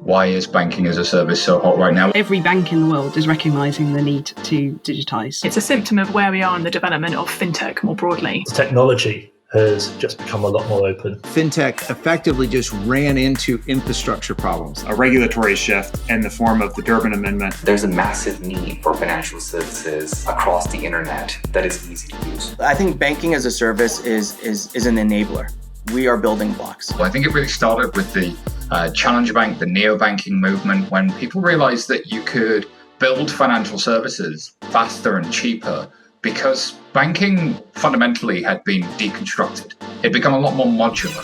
Why is banking as a service so hot right now? Every bank in the world is recognising the need to digitise. It's a symptom of where we are in the development of fintech more broadly. Technology has just become a lot more open. Fintech effectively just ran into infrastructure problems. A regulatory shift in the form of the Durbin Amendment. There's a massive need for financial services across the internet that is easy to use. I think banking as a service is an enabler. We are building blocks. Well, I think it really started with the challenger bank, the neobanking movement, when people realized that you could build financial services faster and cheaper because banking fundamentally had been deconstructed. It had become a lot more modular.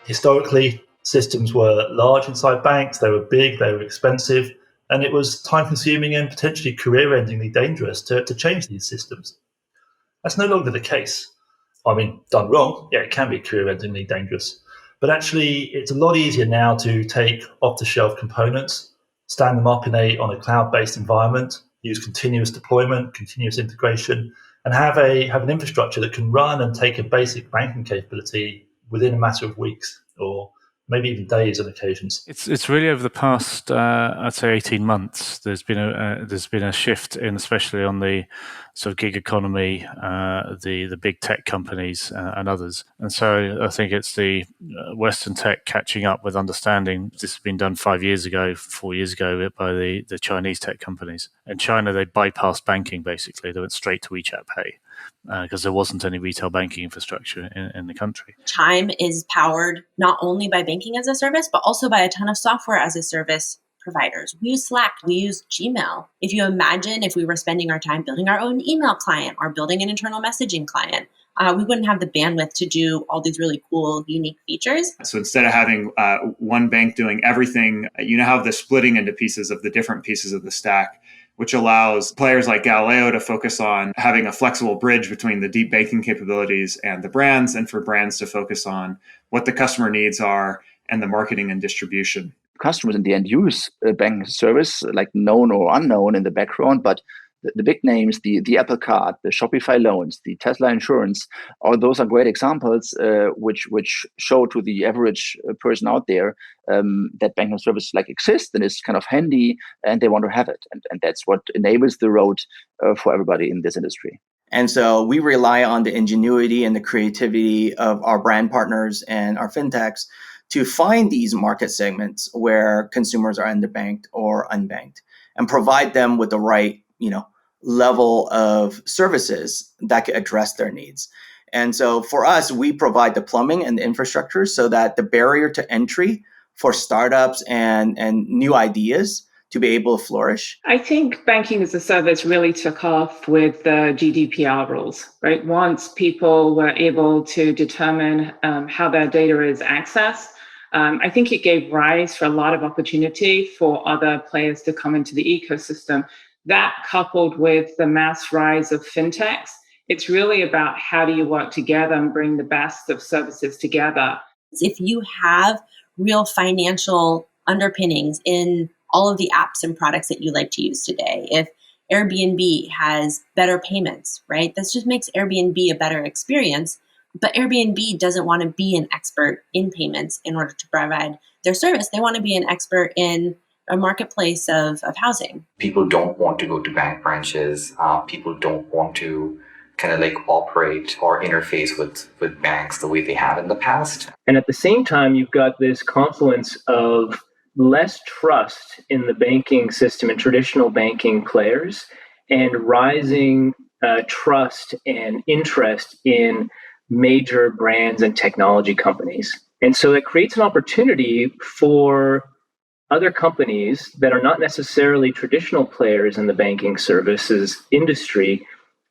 Historically, systems were large inside banks, they were big, they were expensive, and it was time-consuming and potentially career-endingly dangerous to change these systems. That's no longer the case. I mean, done wrong, yeah, it can be career-endingly dangerous. But actually, it's a lot easier now to take off-the-shelf components, stand them up on a cloud-based environment, use continuous deployment, continuous integration, and have an infrastructure that can run and take a basic banking capability within a matter of weeks or maybe even days on occasions. It's really over the past, I'd say, 18 months. There's been a shift in, especially on the sort of gig economy, the big tech companies and others. And so I think it's the Western tech catching up with understanding. This has been done 4 years ago by the Chinese tech companies. In China, they bypassed banking basically. They went straight to WeChat Pay. Because there wasn't any retail banking infrastructure in the country. Chime is powered not only by banking as a service, but also by a ton of software as a service providers. We use Slack, we use Gmail. If you imagine if we were spending our time building our own email client or building an internal messaging client, we wouldn't have the bandwidth to do all these really cool, unique features. So instead of having one bank doing everything, you now have the splitting into pieces of the different pieces of the stack, which allows players like Galileo to focus on having a flexible bridge between the deep banking capabilities and the brands, and for brands to focus on what the customer needs are and the marketing and distribution. Customers in the end use a banking service, like known or unknown in the background, but the big names, the Apple Card, the Shopify loans, the Tesla insurance, all those are great examples which show to the average person out there that banking service exists and is kind of handy, and they want to have it. And that's what enables the road for everybody in this industry. And so we rely on the ingenuity and the creativity of our brand partners and our fintechs to find these market segments where consumers are underbanked or unbanked and provide them with the right, level of services that could address their needs. And so for us, we provide the plumbing and the infrastructure so that the barrier to entry for startups and new ideas to be able to flourish. I think banking as a service really took off with the GDPR rules, right? Once people were able to determine how their data is accessed, I think it gave rise for a lot of opportunity for other players to come into the ecosystem. That coupled with the mass rise of fintechs, it's really about how do you work together and bring the best of services together. If you have real financial underpinnings in all of the apps and products that you like to use today, if Airbnb has better payments, right? This just makes Airbnb a better experience. But Airbnb doesn't want to be an expert in payments in order to provide their service. They want to be an expert in a marketplace of housing. People don't want to go to bank branches. People don't want to kind of operate or interface with banks the way they have in the past. And at the same time, you've got this confluence of less trust in the banking system and traditional banking players and rising trust and interest in major brands and technology companies. And so that creates an opportunity for other companies that are not necessarily traditional players in the banking services industry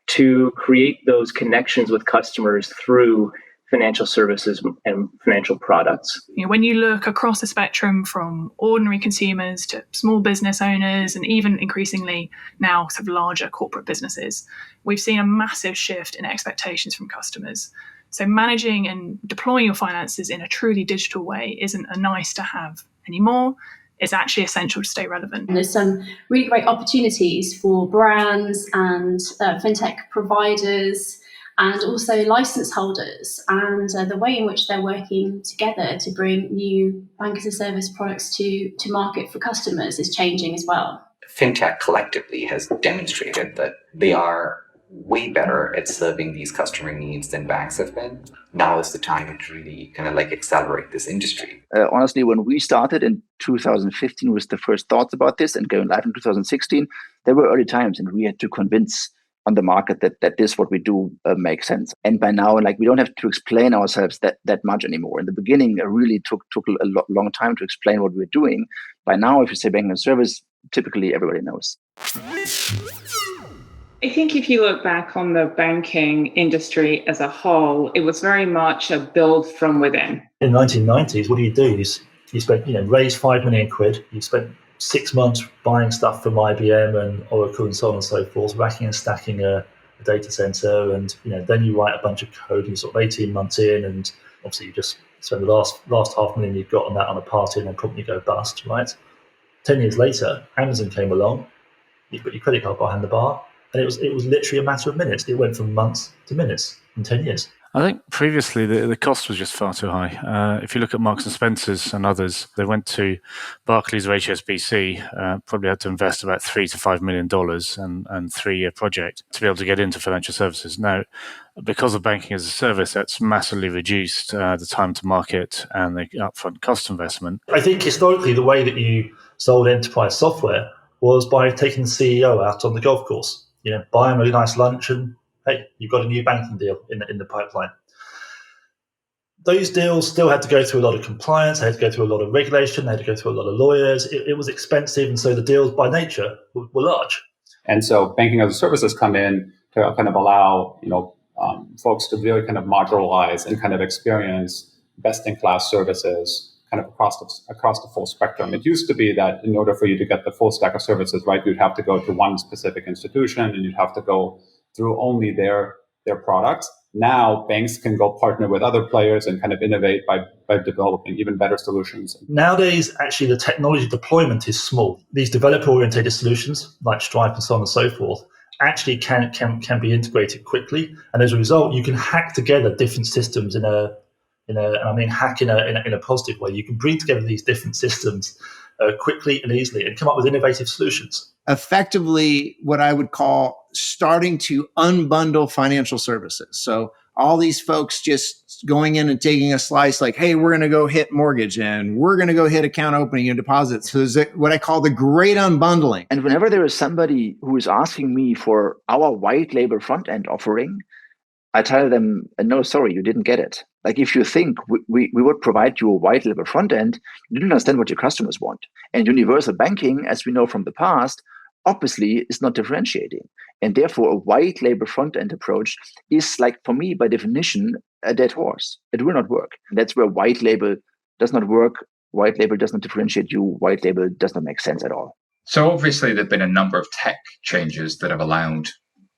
to create those connections with customers through financial services and financial products. When you look across the spectrum from ordinary consumers to small business owners and even increasingly now sort of larger corporate businesses, we've seen a massive shift in expectations from customers. So managing and deploying your finances in a truly digital way isn't a nice to have anymore. It's actually essential to stay relevant. And there's some really great opportunities for brands and fintech providers and also license holders, and the way in which they're working together to bring new bank as a service products to market for customers is changing as well. Fintech collectively has demonstrated that they are way better at serving these customer needs than banks have been. Now is the time to really kind of like accelerate this industry. Honestly, when we started in 2015 with the first thoughts about this and going live in 2016, there were early times and we had to convince on the market that this what we do makes sense. And by now, like, we don't have to explain ourselves that much anymore. In the beginning, it really took a long time to explain what we're doing. By now, if you say banking and service, typically everybody knows. I think if you look back on the banking industry as a whole, it was very much a build from within. In the 1990s, what do? You spent, raised 5 million quid. You spent 6 months buying stuff from IBM and Oracle and so on and so forth, racking and stacking a data center, and then you write a bunch of code. And sort of 18 months in, and obviously you just spend the last $500,000 you've got on that on a party, and then probably go bust. Right? 10 years later, Amazon came along. You put your credit card behind the bar. And it was literally a matter of minutes. It went from months to minutes in 10 years. I think previously the cost was just far too high. If you look at Marks and Spencer's and others, they went to Barclays or HSBC, probably had to invest about $3 to $5 million and 3-year project to be able to get into financial services. Now, because of banking as a service, that's massively reduced the time to market and the upfront cost investment. I think historically the way that you sold enterprise software was by taking the CEO out on the golf course. Buy them a nice lunch and, hey, you've got a new banking deal in the pipeline. Those deals still had to go through a lot of compliance. They had to go through a lot of regulation. They had to go through a lot of lawyers. It was expensive, and so the deals by nature were large. And so banking as a service has come in to kind of allow folks to really kind of modularize and kind of experience best-in-class services kind of across the full spectrum. It used to be that in order for you to get the full stack of services, right, you'd have to go to one specific institution and you'd have to go through only their products. Now banks can go partner with other players and kind of innovate by developing even better solutions. Nowadays, actually, the technology deployment is small. These developer-oriented solutions like Stripe and so on and so forth actually can be integrated quickly, and as a result, you can hack together different systems in a positive way. You can bring together these different systems quickly and easily and come up with innovative solutions. Effectively, what I would call starting to unbundle financial services. So all these folks just going in and taking a slice like, hey, we're going to go hit mortgage and we're going to go hit account opening and deposits. So is it what I call the great unbundling. And whenever there is somebody who is asking me for our white label front end offering, I tell them, no, sorry, you didn't get it. Like, if you think we would provide you a white label front end, you didn't understand what your customers want. And universal banking, as we know from the past, obviously is not differentiating. And therefore, a white label front end approach is, like, for me, by definition, a dead horse. It will not work. That's where white label does not work. White label does not differentiate you. White label does not make sense at all. So obviously, there have been a number of tech changes that have allowed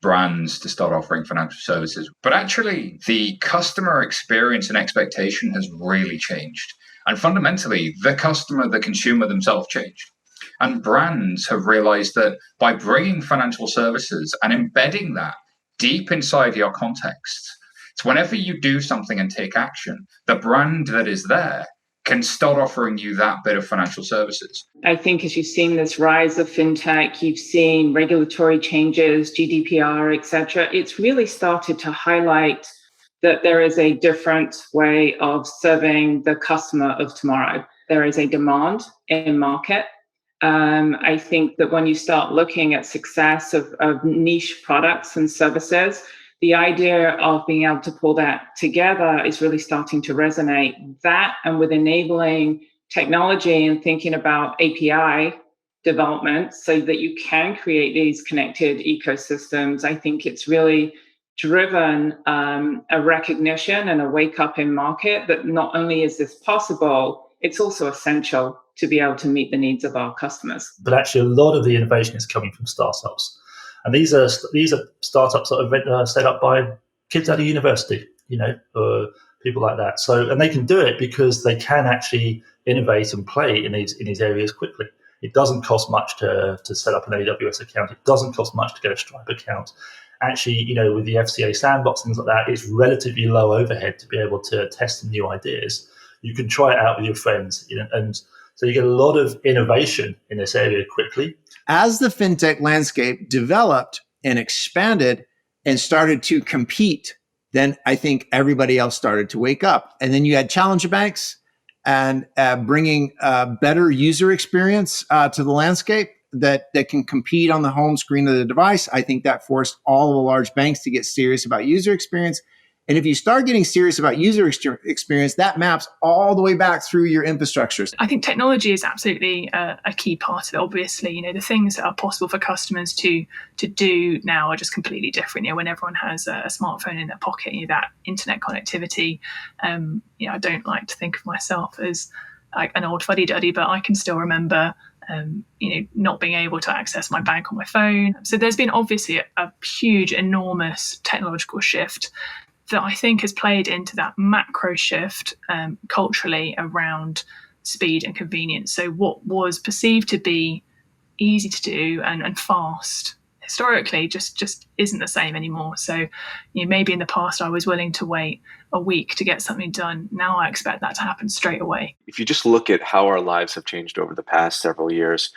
brands to start offering financial services. But actually, the customer experience and expectation has really changed. And fundamentally, the customer, the consumer themselves changed. And brands have realized that by bringing financial services and embedding that deep inside your context, it's whenever you do something and take action, the brand that is there can start offering you that bit of financial services. I think as you've seen this rise of fintech, you've seen regulatory changes, GDPR, et cetera, it's really started to highlight that there is a different way of serving the customer of tomorrow. There is a demand in market. I think that when you start looking at success of niche products and services, the idea of being able to pull that together is really starting to resonate. That, and with enabling technology and thinking about API development so that you can create these connected ecosystems, I think it's really driven a recognition and a wake up in market that not only is this possible, it's also essential to be able to meet the needs of our customers. But actually, a lot of the innovation is coming from startups, and these are startups that are set up by kids out of university, people like that. So, and they can do it because they can actually innovate and play in these areas quickly. It doesn't cost much to set up an AWS account. It doesn't cost much to get a Stripe account. Actually, with the FCA sandbox, things like that, it's relatively low overhead to be able to test new ideas. You can try it out with your friends, and so you get a lot of innovation in this area quickly. As the fintech landscape developed and expanded and started to compete, then I think everybody else started to wake up. And then you had challenger banks and bringing a better user experience to the landscape that can compete on the home screen of the device. I think that forced all of the large banks to get serious about user experience. And if you start getting serious about user experience, that maps all the way back through your infrastructures. I think technology is absolutely a key part of it. Obviously, the things that are possible for customers to do now are just completely different. When everyone has a smartphone in their pocket, that internet connectivity. I don't like to think of myself as like an old fuddy-duddy, but I can still remember not being able to access my bank on my phone. So there's been obviously a huge, enormous technological shift that I think has played into that macro shift culturally around speed and convenience. So what was perceived to be easy to do and fast historically just isn't the same anymore. So maybe in the past I was willing to wait a week to get something done. Now I expect that to happen straight away. If you just look at how our lives have changed over the past several years,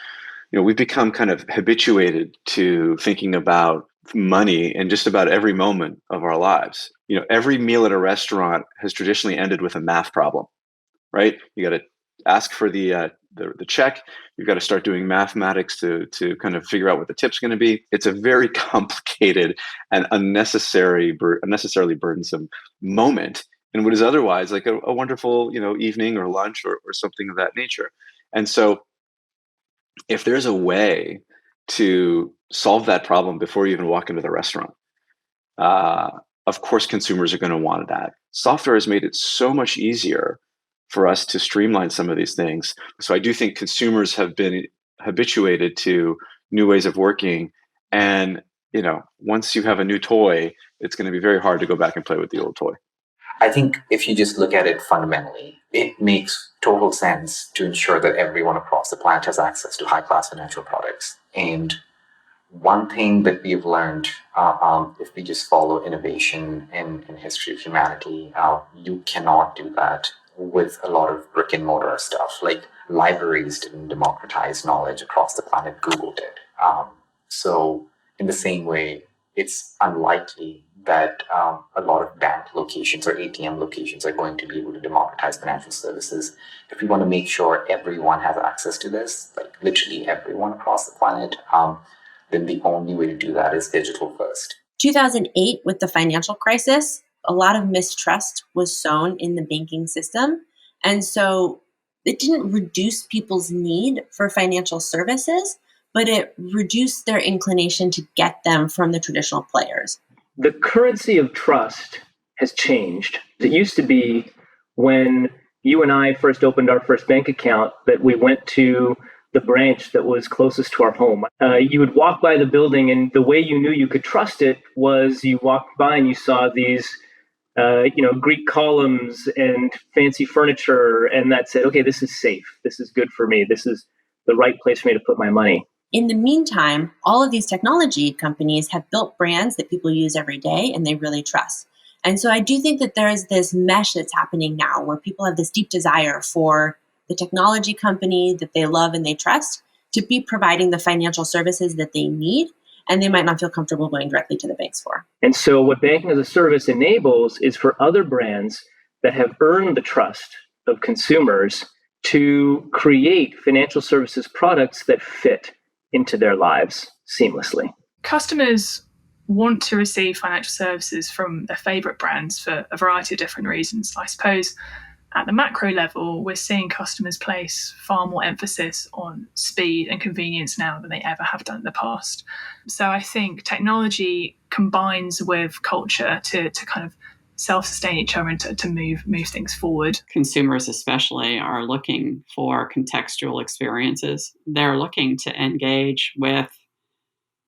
we've become kind of habituated to thinking about money in just about every moment of our lives. Every meal at a restaurant has traditionally ended with a math problem, right? You got to ask for the check. You've got to start doing mathematics to kind of figure out what the tip's going to be. It's a very complicated and unnecessarily burdensome moment in what is otherwise like a wonderful, evening or lunch or something of that nature. And so if there's a way to solve that problem before you even walk into the restaurant, of course, consumers are going to want that. Software has made it so much easier for us to streamline some of these things. So I do think consumers have been habituated to new ways of working. And, once you have a new toy, it's going to be very hard to go back and play with the old toy. I think if you just look at it fundamentally, it makes total sense to ensure that everyone across the planet has access to high-class financial products. And one thing that we've learned, if we just follow innovation in history of humanity, you cannot do that with a lot of brick and mortar stuff. Like libraries didn't democratize knowledge across the planet, Google did. So in the same way, it's unlikely that a lot of bank locations or ATM locations are going to be able to democratize financial services. If we want to make sure everyone has access to this, like literally everyone across the planet, then the only way to do that is digital first. 2008, with the financial crisis, a lot of mistrust was sown in the banking system. And so it didn't reduce people's need for financial services, but it reduced their inclination to get them from the traditional players. The currency of trust has changed. It used to be when you and I first opened our first bank account that we went to the branch that was closest to our home. You would walk by the building, and the way you knew you could trust it was you walked by and you saw these Greek columns and fancy furniture, and that said, okay, this is safe. This is good for me. This is the right place for me to put my money. In the meantime, all of these technology companies have built brands that people use every day and they really trust. And so I do think that there's this mesh that's happening now where people have this deep desire for the technology company that they love and they trust to be providing the financial services that they need, and they might not feel comfortable going directly to the banks for. And so what banking as a service enables is for other brands that have earned the trust of consumers to create financial services products that fit into their lives seamlessly. Customers want to receive financial services from their favorite brands for a variety of different reasons. I suppose At the macro level, we're seeing customers place far more emphasis on speed and convenience now than they ever have done in the past. So I think technology combines with culture to kind of self-sustain each other and to move things forward. Consumers especially are looking for contextual experiences. They're looking to engage with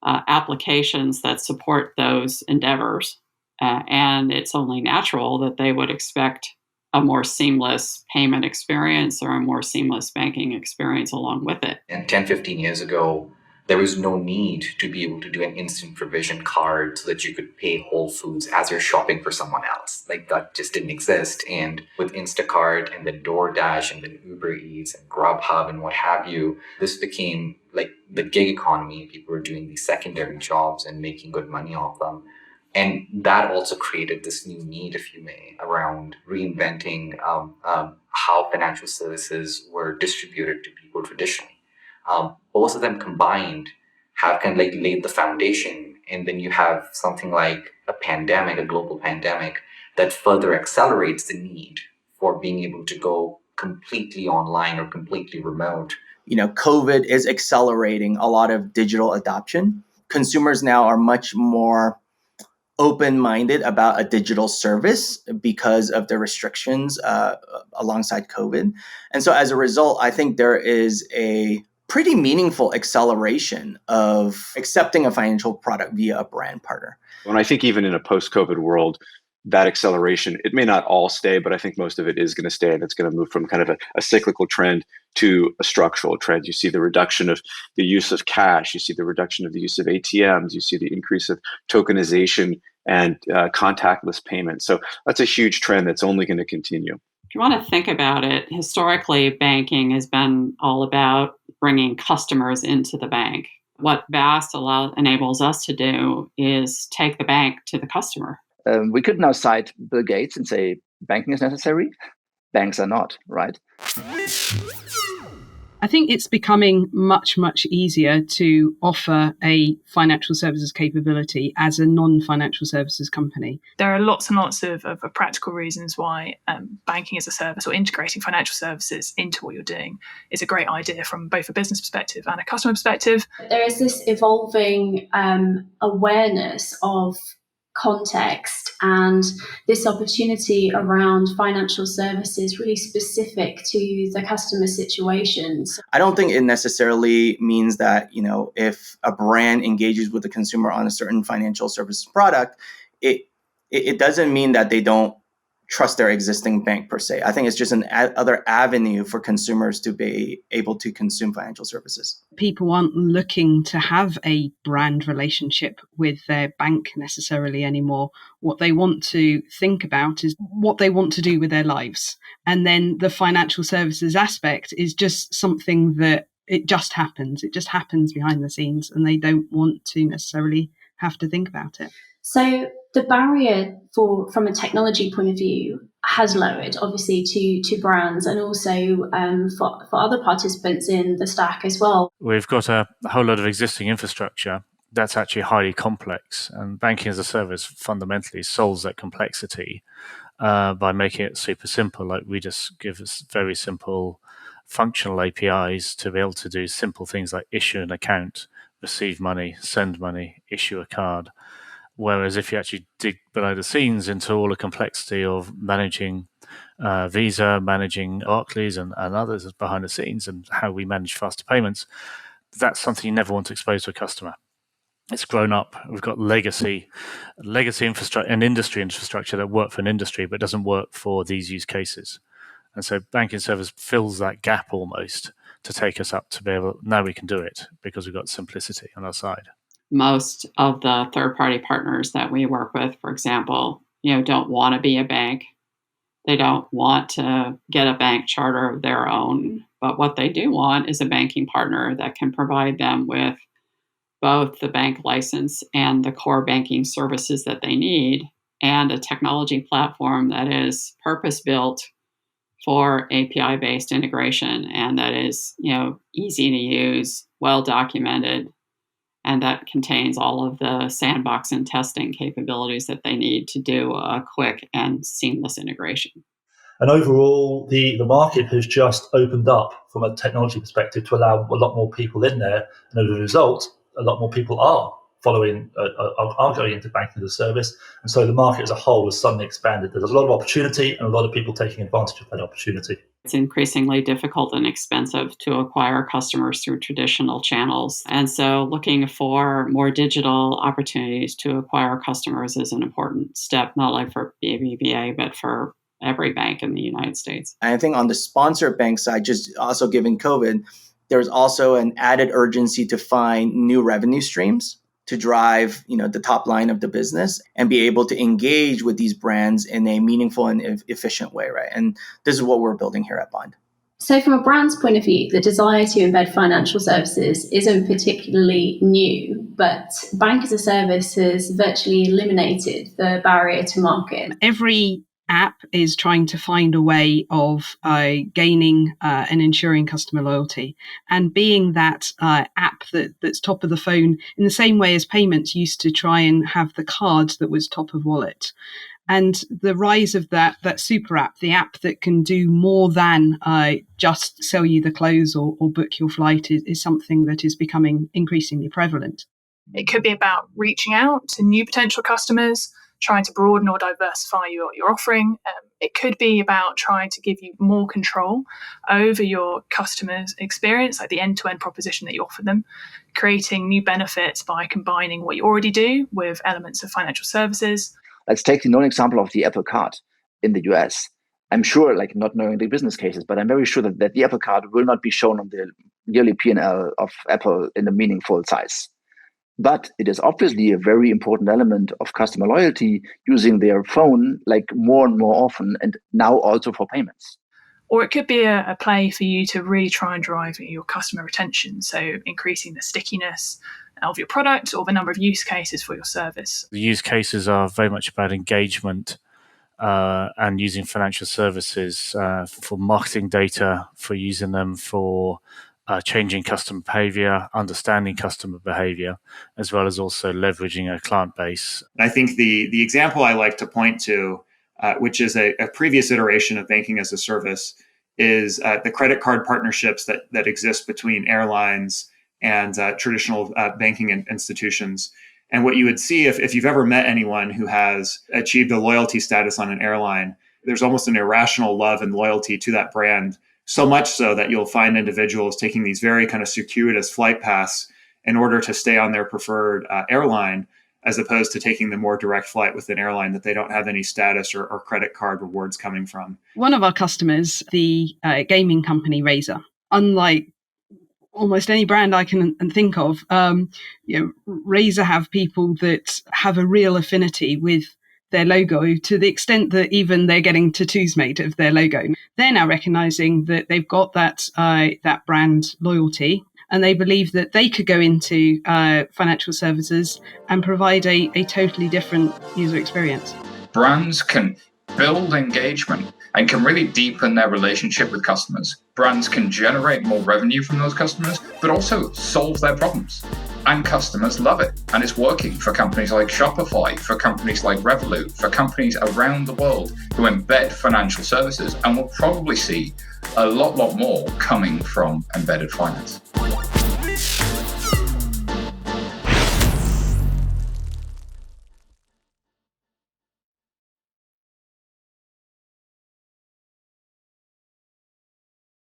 applications that support those endeavors. And it's only natural that they would expect a more seamless payment experience or a more seamless banking experience along with it. And 10, 15 years ago, there was no need to be able to do an instant provision card so that you could pay Whole Foods as you're shopping for someone else. Like, that just didn't exist. And with Instacart and then DoorDash and then Uber Eats and Grubhub and what have you, this became like the gig economy. People were doing these secondary jobs and making good money off them. And that also created this new need, if you may, around reinventing how financial services were distributed to people traditionally. Both of them combined have kind of like laid the foundation. And then you have something like a pandemic, a global pandemic, that further accelerates the need for being able to go completely online or completely remote. COVID is accelerating a lot of digital adoption. Consumers now are much more open-minded about a digital service because of the restrictions alongside COVID. And so as a result, I think there is a pretty meaningful acceleration of accepting a financial product via a brand partner. And I think even in a post-COVID world, that acceleration, it may not all stay, but I think most of it is going to stay, and it's going to move from kind of a cyclical trend to a structural trend. You see the reduction of the use of cash, you see the reduction of the use of ATMs, you see the increase of tokenization and contactless payments. So that's a huge trend that's only going to continue. If you want to think about it, historically, banking has been all about bringing customers into the bank. What BaaS enables us to do is take the bank to the customer. We could now cite Bill Gates and say banking is necessary. Banks are not, right? I think it's becoming much, much easier to offer a financial services capability as a non-financial services company. There are lots and lots of practical reasons why banking as a service or integrating financial services into what you're doing is a great idea from both a business perspective and a customer perspective. There is this evolving awareness of context and this opportunity around financial services really specific to the customer situations. I don't think it necessarily means that, if a brand engages with the consumer on a certain financial services product, it doesn't mean that they don't trust their existing bank per se. I think it's just other avenue for consumers to be able to consume financial services. People aren't looking to have a brand relationship with their bank necessarily anymore. What they want to think about is what they want to do with their lives. And then the financial services aspect is just something that it just happens. It just happens behind the scenes, and they don't want to necessarily have to think about it. So the barrier from a technology point of view has lowered, obviously, to brands and also for other participants in the stack as well. We've got a whole lot of existing infrastructure that's actually highly complex, and banking as a service fundamentally solves that complexity by making it super simple. Like, we just give us very simple functional APIs to be able to do simple things like issue an account, receive money, send money, issue a card. Whereas if you actually dig below the scenes into all the complexity of managing Visa, managing Barclays and others behind the scenes, and how we manage faster payments, that's something you never want to expose to a customer. It's grown up. We've got legacy infrastructure and industry infrastructure that work for an industry but doesn't work for these use cases. And so banking service fills that gap almost to take us up to be able, now we can do it because we've got simplicity on our side. Most of the third-party partners that we work with, for example, don't want to be a bank. They don't want to get a bank charter of their own. But what they do want is a banking partner that can provide them with both the bank license and the core banking services that they need, and a technology platform that is purpose-built for API-based integration and that is, easy to use, well-documented, and that contains all of the sandbox and testing capabilities that they need to do a quick and seamless integration. And overall, the market has just opened up from a technology perspective to allow a lot more people in there. And as a result, a lot more people are going into banking as a service. And so the market as a whole has suddenly expanded. There's a lot of opportunity and a lot of people taking advantage of that opportunity. It's increasingly difficult and expensive to acquire customers through traditional channels. And so looking for more digital opportunities to acquire customers is an important step, not only for BBVA, but for every bank in the United States. I think on the sponsored bank side, just also given COVID, there's also an added urgency to find new revenue streams to drive, the top line of the business and be able to engage with these brands in a meaningful and efficient way, right? And this is what we're building here at Bond. So from a brand's point of view, the desire to embed financial services isn't particularly new, but bank as a service has virtually eliminated the barrier to market. Every app is trying to find a way of gaining and ensuring customer loyalty, and being that app that's top of the phone in the same way as payments used to try and have the card that was top of wallet. And the rise of that super app, the app that can do more than just sell you the clothes or book your flight, is something that is becoming increasingly prevalent. It could be about reaching out to new potential customers, trying to broaden or diversify your offering. It could be about trying to give you more control over your customers' experience, like the end-to-end proposition that you offer them, creating new benefits by combining what you already do with elements of financial services. Let's take the known example of the Apple Card in the US. I'm sure, not knowing the business cases, but I'm very sure that the Apple Card will not be shown on the yearly P&L of Apple in a meaningful size. But it is obviously a very important element of customer loyalty, using their phone more and more often, and now also for payments. Or it could be a play for you to really try and drive your customer retention, so increasing the stickiness of your product or the number of use cases for your service. The use cases are very much about engagement and using financial services for marketing data, for using them for changing customer behavior, understanding customer behavior, as well as also leveraging a client base. I think the example I like to point to, which is a previous iteration of banking as a service, is the credit card partnerships that exist between airlines and traditional banking institutions. And what you would see if you've ever met anyone who has achieved a loyalty status on an airline, there's almost an irrational love and loyalty to that brand. So much so that you'll find individuals taking these very kind of circuitous flight paths in order to stay on their preferred airline, as opposed to taking the more direct flight with an airline that they don't have any status or credit card rewards coming from. One of our customers, the gaming company Razer, unlike almost any brand I can think of, Razer have people that have a real affinity with their logo, to the extent that even they're getting tattoos made of their logo. They're now recognizing that they've got that brand loyalty, and they believe that they could go into financial services and provide a totally different user experience. Brands can build engagement and can really deepen their relationship with customers. Brands can generate more revenue from those customers, but also solve their problems. And customers love it. And it's working for companies like Shopify, for companies like Revolut, for companies around the world who embed financial services. And we'll probably see a lot more coming from embedded finance.